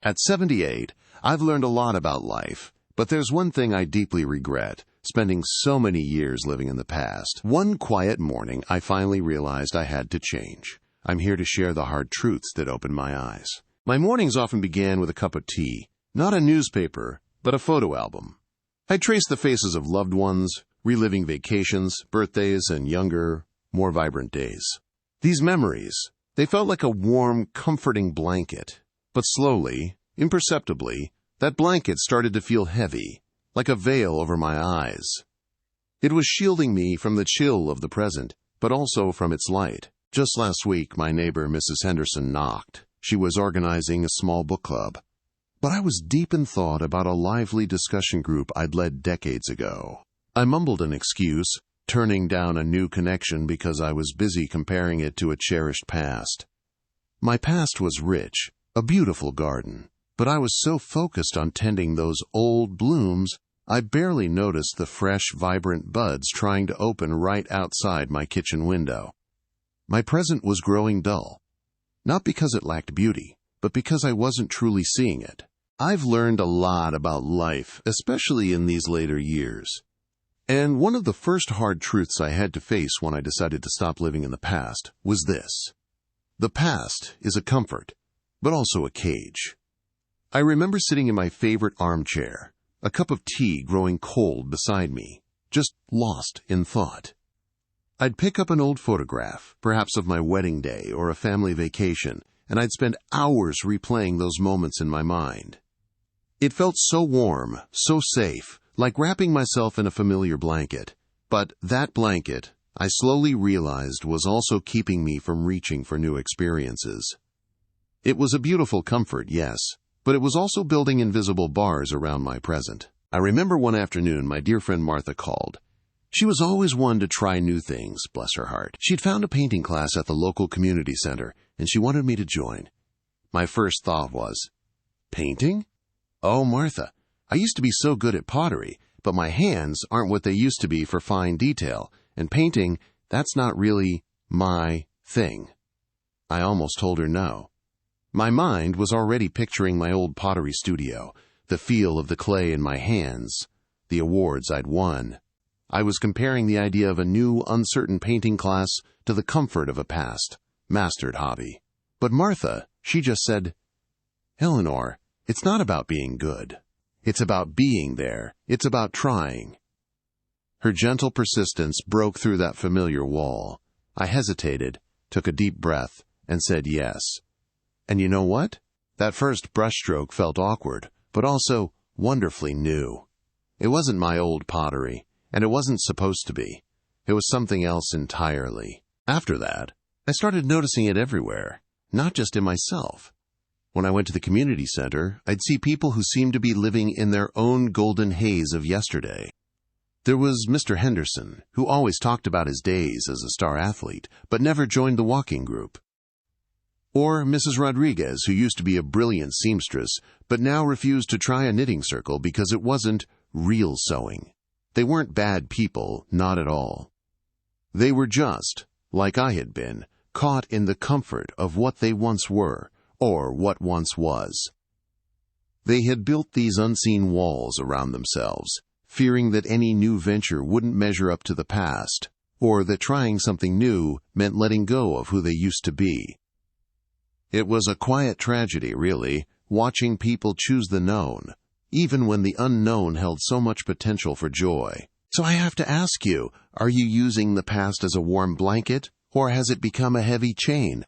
At 78, I've learned a lot about life, but there's one thing I deeply regret, spending so many years living in the past. One quiet morning, I finally realized I had to change. I'm here to share the hard truths that opened my eyes. My mornings often began with a cup of tea, not a newspaper, but a photo album. I'd trace the faces of loved ones, reliving vacations, birthdays, and younger, more vibrant days. These memories, they felt like a warm, comforting blanket. But slowly, imperceptibly, that blanket started to feel heavy, like a veil over my eyes. It was shielding me from the chill of the present, but also from its light. Just last week, my neighbor, Mrs. Henderson, knocked. She was organizing a small book club. But I was deep in thought about a lively discussion group I'd led decades ago. I mumbled an excuse, turning down a new connection because I was busy comparing it to a cherished past. My past was rich, a beautiful garden, but I was so focused on tending those old blooms, I barely noticed the fresh, vibrant buds trying to open right outside my kitchen window. My present was growing dull, not because it lacked beauty, but because I wasn't truly seeing it. I've learned a lot about life, especially in these later years. And one of the first hard truths I had to face when I decided to stop living in the past was this. The past is a comfort, but also a cage. I remember sitting in my favorite armchair, a cup of tea growing cold beside me, just lost in thought. I'd pick up an old photograph, perhaps of my wedding day or a family vacation, and I'd spend hours replaying those moments in my mind. It felt so warm, so safe, like wrapping myself in a familiar blanket. But that blanket, I slowly realized, was also keeping me from reaching for new experiences. It was a beautiful comfort, yes, but it was also building invisible bars around my present. I remember one afternoon my dear friend Martha called. She was always one to try new things, bless her heart. She'd found a painting class at the local community center, and she wanted me to join. My first thought was, painting? Oh, Martha, I used to be so good at pottery, but my hands aren't what they used to be for fine detail, and painting, that's not really my thing. I almost told her no. My mind was already picturing my old pottery studio, the feel of the clay in my hands, the awards I'd won. I was comparing the idea of a new, uncertain painting class to the comfort of a past, mastered hobby. But Martha, she just said, Eleanor, it's not about being good. It's about being there. It's about trying. Her gentle persistence broke through that familiar wall. I hesitated, took a deep breath, and said yes. And you know what? That first brushstroke felt awkward, but also wonderfully new. It wasn't my old pottery, and it wasn't supposed to be. It was something else entirely. After that, I started noticing it everywhere, not just in myself. When I went to the community center, I'd see people who seemed to be living in their own golden haze of yesterday. There was Mr. Henderson, who always talked about his days as a star athlete, but never joined the walking group. Or Mrs. Rodriguez, who used to be a brilliant seamstress, but now refused to try a knitting circle because it wasn't real sewing. They weren't bad people, not at all. They were just, like I had been, caught in the comfort of what they once were, or what once was. They had built these unseen walls around themselves, fearing that any new venture wouldn't measure up to the past, or that trying something new meant letting go of who they used to be. It was a quiet tragedy, really, watching people choose the known, even when the unknown held so much potential for joy. So I have to ask you, are you using the past as a warm blanket, or has it become a heavy chain?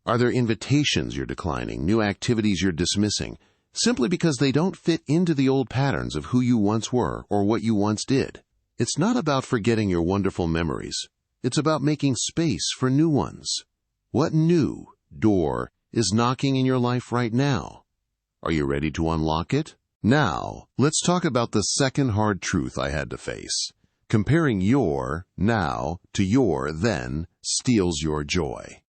Are there invitations you're declining, new activities you're dismissing, simply because they don't fit into the old patterns of who you once were or what you once did? It's not about forgetting your wonderful memories. It's about making space for new ones. What new door is knocking in your life right now? Are you ready to unlock it? Now, let's talk about the second hard truth I had to face. Comparing your now to your then steals your joy.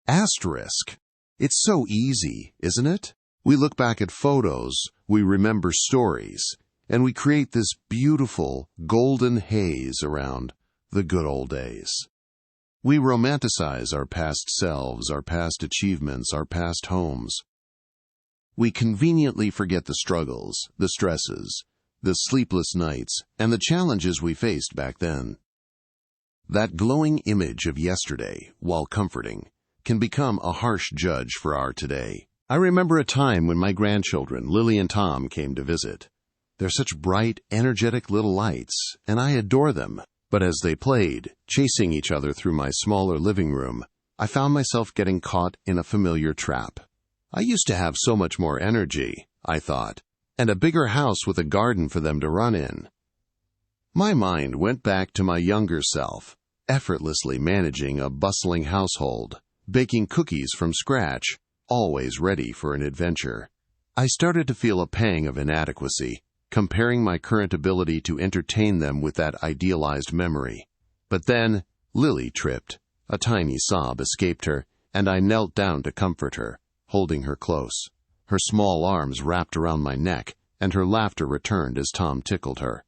Asterisk. It's so easy, isn't it? We look back at photos, we remember stories, and we create this beautiful, golden haze around the good old days. We romanticize our past selves, our past achievements, our past homes. We conveniently forget the struggles, the stresses, the sleepless nights, and the challenges we faced back then. That glowing image of yesterday, while comforting, can become a harsh judge for our today. I remember a time when my grandchildren, Lily and Tom, came to visit. They're such bright, energetic little lights, and I adore them. But as they played, chasing each other through my smaller living room, I found myself getting caught in a familiar trap. I used to have so much more energy, I thought, and a bigger house with a garden for them to run in. My mind went back to my younger self, effortlessly managing a bustling household, baking cookies from scratch, always ready for an adventure. I started to feel a pang of inadequacy, comparing my current ability to entertain them with that idealized memory. But then, Lily tripped. A tiny sob escaped her, and I knelt down to comfort her, holding her close. Her small arms wrapped around my neck, and her laughter returned as Tom tickled her.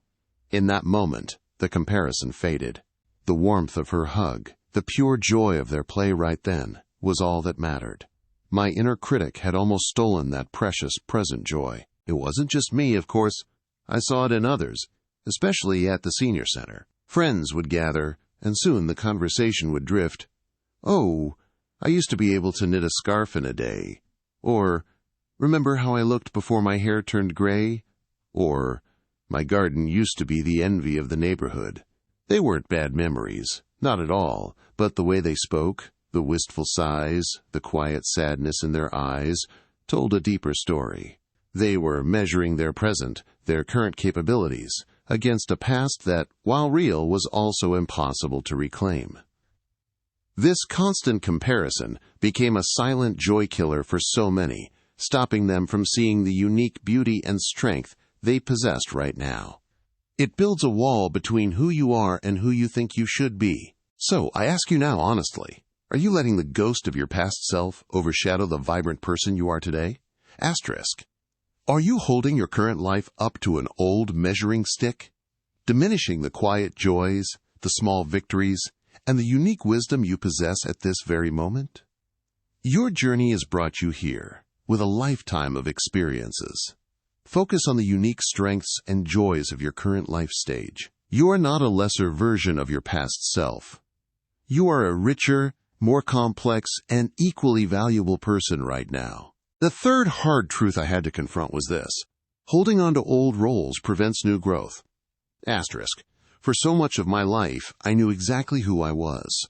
In that moment, the comparison faded. The warmth of her hug, the pure joy of their play right then, was all that mattered. My inner critic had almost stolen that precious present joy. It wasn't just me, of course. I saw it in others, especially at the senior center. Friends would gather, and soon the conversation would drift. "Oh, I used to be able to knit a scarf in a day." Or, "Remember how I looked before my hair turned gray?" Or, "My garden used to be the envy of the neighborhood." They weren't bad memories, not at all, but the way they spoke, the wistful sighs, the quiet sadness in their eyes, told a deeper story. They were measuring their present, their current capabilities, against a past that, while real, was also impossible to reclaim. This constant comparison became a silent joy killer for so many, stopping them from seeing the unique beauty and strength they possessed right now. It builds a wall between who you are and who you think you should be. So, I ask you now honestly, are you letting the ghost of your past self overshadow the vibrant person you are today? Asterisk. Are you holding your current life up to an old measuring stick? Diminishing the quiet joys, the small victories, and the unique wisdom you possess at this very moment? Your journey has brought you here, with a lifetime of experiences. Focus on the unique strengths and joys of your current life stage. You are not a lesser version of your past self. You are a richer, more complex, and equally valuable person right now. The third hard truth I had to confront was this: holding on to old roles prevents new growth. Asterisk. For so much of my life, I knew exactly who I was.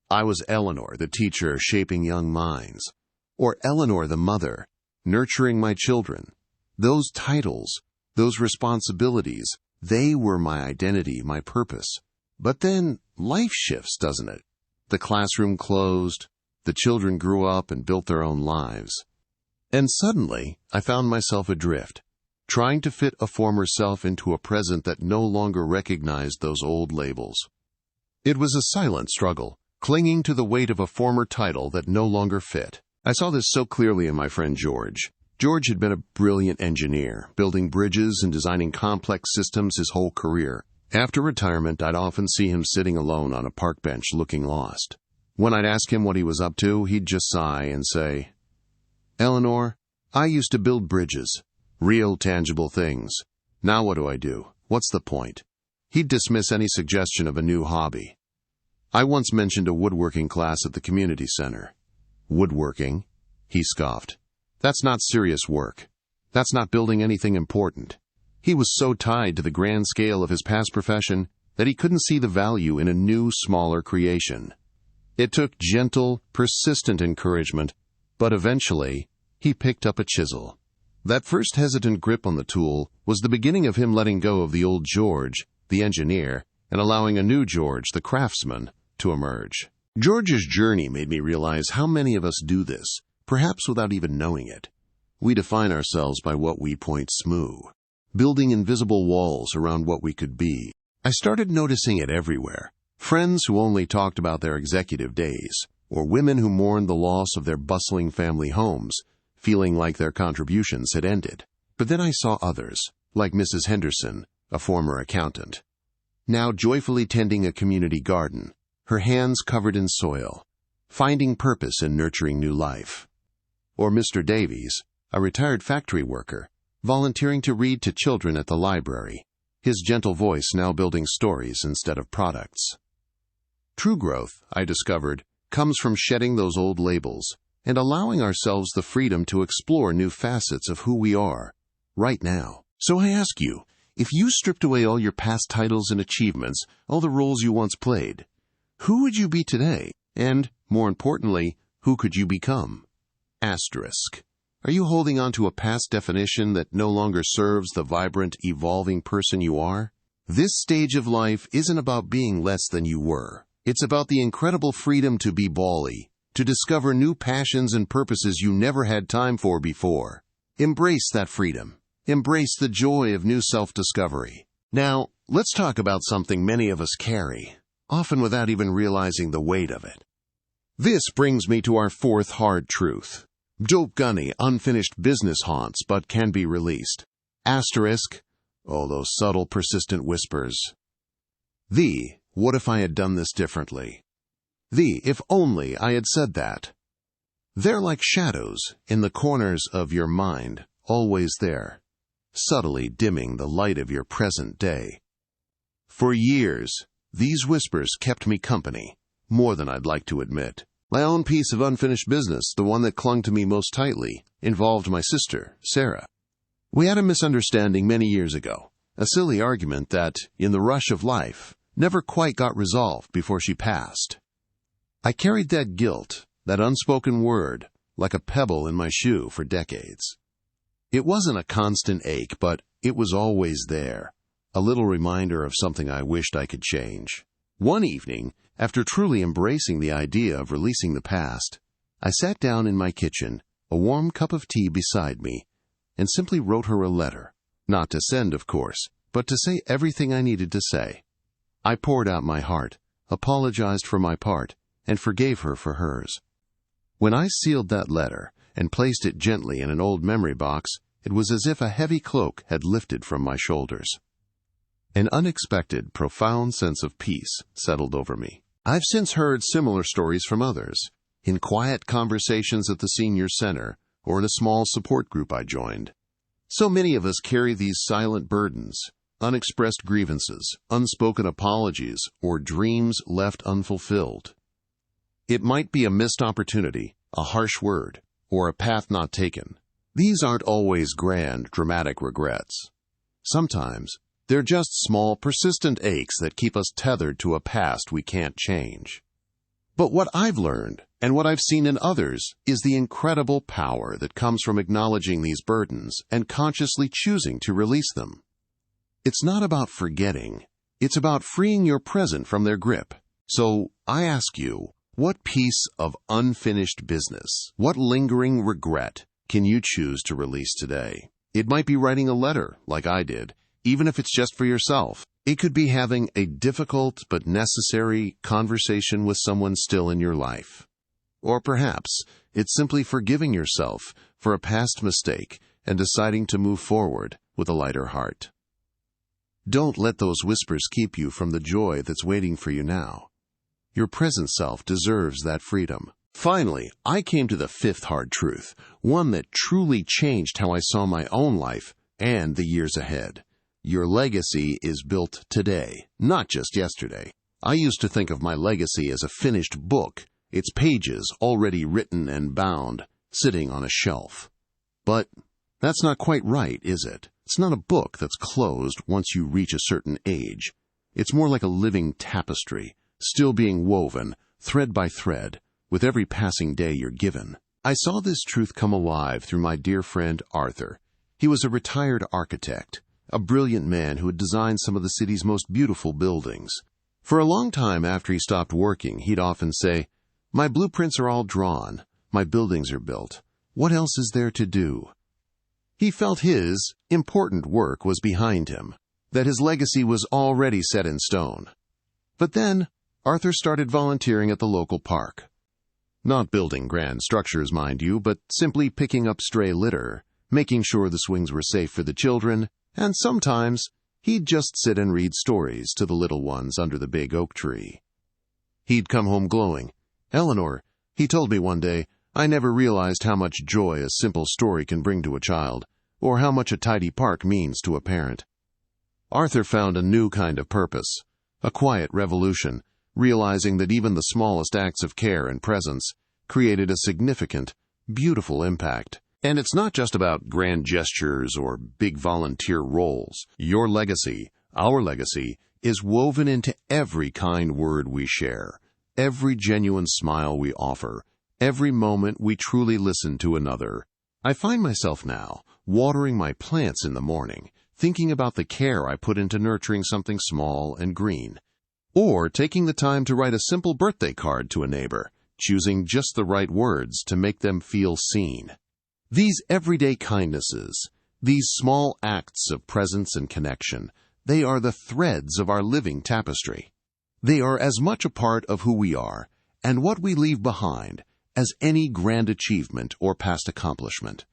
I was Eleanor, the teacher shaping young minds, or Eleanor, the mother, nurturing my children. Those titles, those responsibilities, they were my identity, my purpose. But then life shifts, doesn't it? The classroom closed, the children grew up and built their own lives. And suddenly, I found myself adrift, trying to fit a former self into a present that no longer recognized those old labels. It was a silent struggle, clinging to the weight of a former title that no longer fit. I saw this so clearly in my friend George. George had been a brilliant engineer, building bridges and designing complex systems his whole career. After retirement, I'd often see him sitting alone on a park bench looking lost. When I'd ask him what he was up to, he'd just sigh and say, "Eleanor, I used to build bridges. Real, tangible things. Now what do? What's the point?" He'd dismiss any suggestion of a new hobby. I once mentioned a woodworking class at the community center. "Woodworking?" he scoffed. "That's not serious work. That's not building anything important." He was so tied to the grand scale of his past profession that he couldn't see the value in a new, smaller creation. It took gentle, persistent encouragement, but eventually, he picked up a chisel. That first hesitant grip on the tool was the beginning of him letting go of the old George, the engineer, and allowing a new George, the craftsman, to emerge. George's journey made me realize how many of us do this, perhaps without even knowing it. We define ourselves by what we point smooth, building invisible walls around what we could be. I started noticing it everywhere. Friends who only talked about their executive days, or women who mourned the loss of their bustling family homes, feeling like their contributions had ended. But then I saw others, like Mrs. Henderson, a former accountant, now joyfully tending a community garden, her hands covered in soil, finding purpose in nurturing new life. Or Mr. Davies, a retired factory worker, volunteering to read to children at the library, his gentle voice now building stories instead of products. True growth, I discovered, comes from shedding those old labels and allowing ourselves the freedom to explore new facets of who we are, right now. So I ask you, if you stripped away all your past titles and achievements, all the roles you once played, who would you be today? And, more importantly, who could you become? Asterisk. Are you holding on to a past definition that no longer serves the vibrant, evolving person you are? This stage of life isn't about being less than you were. It's about the incredible freedom to be bally, to discover new passions and purposes you never had time for before. Embrace that freedom. Embrace the joy of new self-discovery. Now, let's talk about something many of us carry, often without even realizing the weight of it. This brings me to our fourth hard truth. Dope gunny, unfinished business haunts but can be released. Asterisk. Oh, those subtle, persistent whispers. What if I had done this differently? If only I had said that. They're like shadows in the corners of your mind, always there, subtly dimming the light of your present day. For years, these whispers kept me company, more than I'd like to admit. My own piece of unfinished business, the one that clung to me most tightly, involved my sister, Sarah. We had a misunderstanding many years ago, a silly argument that, in the rush of life, never quite got resolved before she passed. I carried that guilt, that unspoken word, like a pebble in my shoe for decades. It wasn't a constant ache, but it was always there, a little reminder of something I wished I could change. One evening, after truly embracing the idea of releasing the past, I sat down in my kitchen, a warm cup of tea beside me, and simply wrote her a letter. Not to send, of course, but to say everything I needed to say. I poured out my heart, apologized for my part, and forgave her for hers. When I sealed that letter and placed it gently in an old memory box, it was as if a heavy cloak had lifted from my shoulders. An unexpected, profound sense of peace settled over me. I've since heard similar stories from others, in quiet conversations at the senior center or in a small support group I joined. So many of us carry these silent burdens, unexpressed grievances, unspoken apologies, or dreams left unfulfilled. It might be a missed opportunity, a harsh word, or a path not taken. These aren't always grand, dramatic regrets. Sometimes, they're just small, persistent aches that keep us tethered to a past we can't change. But what I've learned, and what I've seen in others, is the incredible power that comes from acknowledging these burdens and consciously choosing to release them. It's not about forgetting. It's about freeing your present from their grip. So, I ask you, what piece of unfinished business, what lingering regret can you choose to release today? It might be writing a letter, like I did, even if it's just for yourself. It could be having a difficult but necessary conversation with someone still in your life. Or perhaps it's simply forgiving yourself for a past mistake and deciding to move forward with a lighter heart. Don't let those whispers keep you from the joy that's waiting for you now. Your present self deserves that freedom. Finally, I came to the fifth hard truth, one that truly changed how I saw my own life and the years ahead. Your legacy is built today, not just yesterday. I used to think of my legacy as a finished book, its pages already written and bound, sitting on a shelf. But that's not quite right, is it? It's not a book that's closed once you reach a certain age. It's more like a living tapestry, still being woven, thread by thread, with every passing day you're given. I saw this truth come alive through my dear friend Arthur. He was a retired architect, a brilliant man who had designed some of the city's most beautiful buildings. For a long time after he stopped working, he'd often say, "My blueprints are all drawn. My buildings are built. What else is there to do?" He felt his important work was behind him, that his legacy was already set in stone. But then, Arthur started volunteering at the local park. Not building grand structures, mind you, but simply picking up stray litter, making sure the swings were safe for the children, and sometimes he'd just sit and read stories to the little ones under the big oak tree. He'd come home glowing. "Eleanor," he told me one day, I never realized how much joy a simple story can bring to a child, or how much a tidy park means to a parent. Arthur found a new kind of purpose, a quiet revolution, realizing that even the smallest acts of care and presence created a significant, beautiful impact. And it's not just about grand gestures or big volunteer roles. Your legacy, our legacy, is woven into every kind word we share, every genuine smile we offer, every moment we truly listen to another. I find myself now watering my plants in the morning, thinking about the care I put into nurturing something small and green, or taking the time to write a simple birthday card to a neighbor, choosing just the right words to make them feel seen. These everyday kindnesses, these small acts of presence and connection, they are the threads of our living tapestry. They are as much a part of who we are and what we leave behind as any grand achievement or past accomplishment.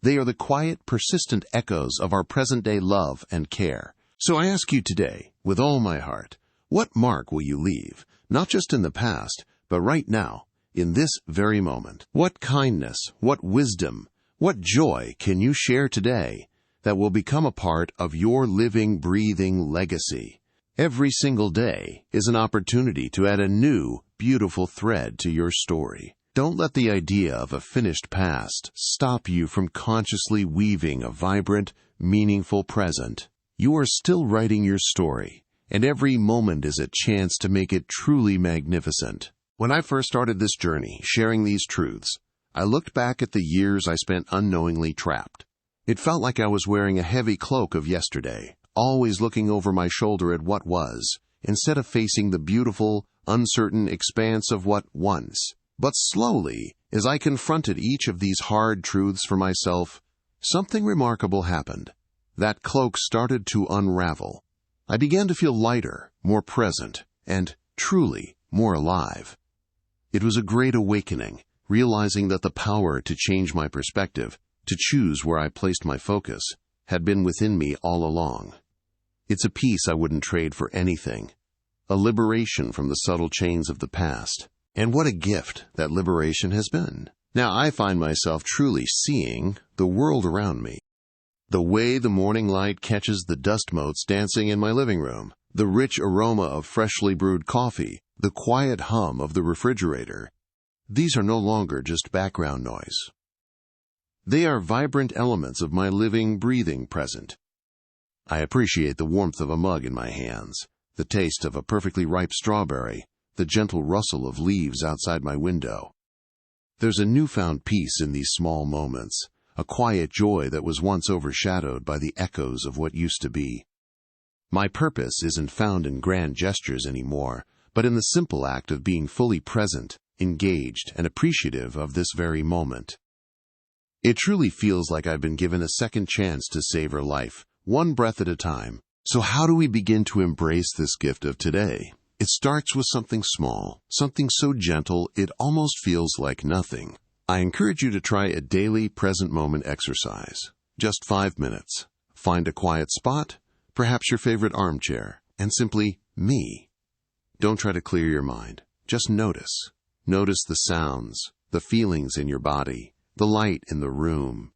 They are the quiet, persistent echoes of our present-day love and care. So I ask you today, with all my heart, what mark will you leave, not just in the past, but right now, in this very moment? What kindness, what wisdom, what joy can you share today that will become a part of your living, breathing legacy? Every single day is an opportunity to add a new, beautiful thread to your story. Don't let the idea of a finished past stop you from consciously weaving a vibrant, meaningful present. You are still writing your story, and every moment is a chance to make it truly magnificent. When I first started this journey, sharing these truths, I looked back at the years I spent unknowingly trapped. It felt like I was wearing a heavy cloak of yesterday, always looking over my shoulder at what was, instead of facing the beautiful, uncertain expanse of what once. But slowly, as I confronted each of these hard truths for myself, something remarkable happened. That cloak started to unravel. I began to feel lighter, more present, and truly more alive. It was a great awakening, realizing that the power to change my perspective, to choose where I placed my focus, had been within me all along. It's a peace I wouldn't trade for anything, a liberation from the subtle chains of the past. And what a gift that liberation has been. Now I find myself truly seeing the world around me. The way the morning light catches the dust motes dancing in my living room, the rich aroma of freshly brewed coffee, the quiet hum of the refrigerator. These are no longer just background noise. They are vibrant elements of my living, breathing present. I appreciate the warmth of a mug in my hands, the taste of a perfectly ripe strawberry, the gentle rustle of leaves outside my window. There's a newfound peace in these small moments, a quiet joy that was once overshadowed by the echoes of what used to be. My purpose isn't found in grand gestures anymore, but in the simple act of being fully present, engaged, and appreciative of this very moment. It truly feels like I've been given a second chance to savor life, one breath at a time. So how do we begin to embrace this gift of today? It starts with something small, something so gentle it almost feels like nothing. I encourage you to try a daily present moment exercise. Just 5 minutes. Find a quiet spot, perhaps your favorite armchair, and simply me. Don't try to clear your mind. Just notice. Notice the sounds, the feelings in your body, the light in the room.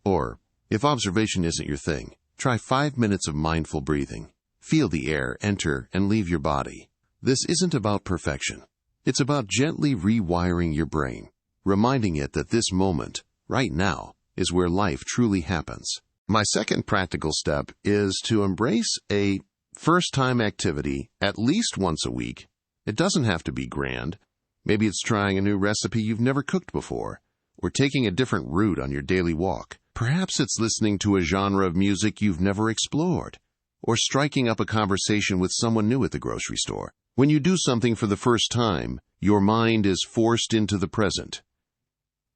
Or, if observation isn't your thing, try 5 minutes of mindful breathing. Feel the air enter and leave your body. This isn't about perfection. It's about gently rewiring your brain, reminding it that this moment, right now, is where life truly happens. My second practical step is to embrace a first-time activity at least once a week. It doesn't have to be grand. Maybe it's trying a new recipe you've never cooked before, or taking a different route on your daily walk. Perhaps it's listening to a genre of music you've never explored, or striking up a conversation with someone new at the grocery store. When you do something for the first time, your mind is forced into the present.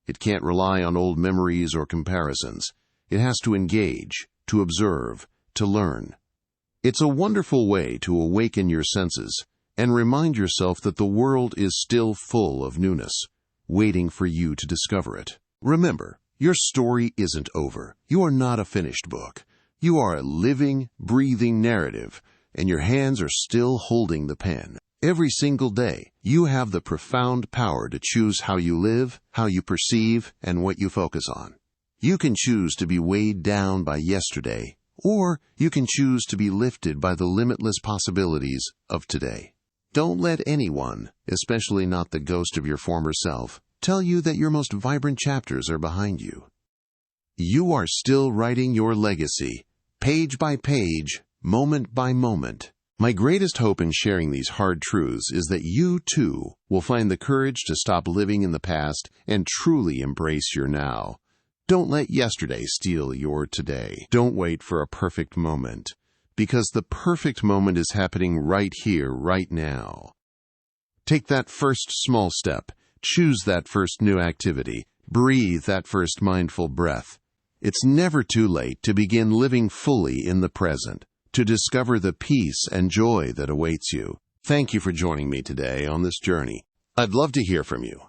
It can't rely on old memories or comparisons. It has to engage, to observe, to learn. It's a wonderful way to awaken your senses and remind yourself that the world is still full of newness, waiting for you to discover it. Remember, your story isn't over. You are not a finished book. You are a living, breathing narrative, and your hands are still holding the pen. Every single day, you have the profound power to choose how you live, how you perceive, and what you focus on. You can choose to be weighed down by yesterday, or you can choose to be lifted by the limitless possibilities of today. Don't let anyone, especially not the ghost of your former self, tell you that your most vibrant chapters are behind you. You are still writing your legacy, page by page, moment by moment. My greatest hope in sharing these hard truths is that you, too, will find the courage to stop living in the past and truly embrace your now. Don't let yesterday steal your today. Don't wait for a perfect moment, because the perfect moment is happening right here, right now. Take that first small step. Choose that first new activity. Breathe that first mindful breath. It's never too late to begin living fully in the present, to discover the peace and joy that awaits you. Thank you for joining me today on this journey. I'd love to hear from you.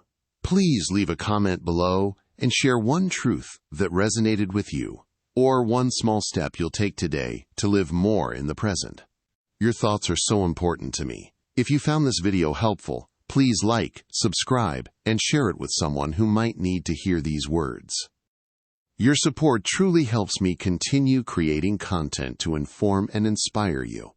Please leave a comment below and share one truth that resonated with you, or one small step you'll take today to live more in the present. Your thoughts are so important to me. If you found this video helpful, please like, subscribe, and share it with someone who might need to hear these words. Your support truly helps me continue creating content to inform and inspire you.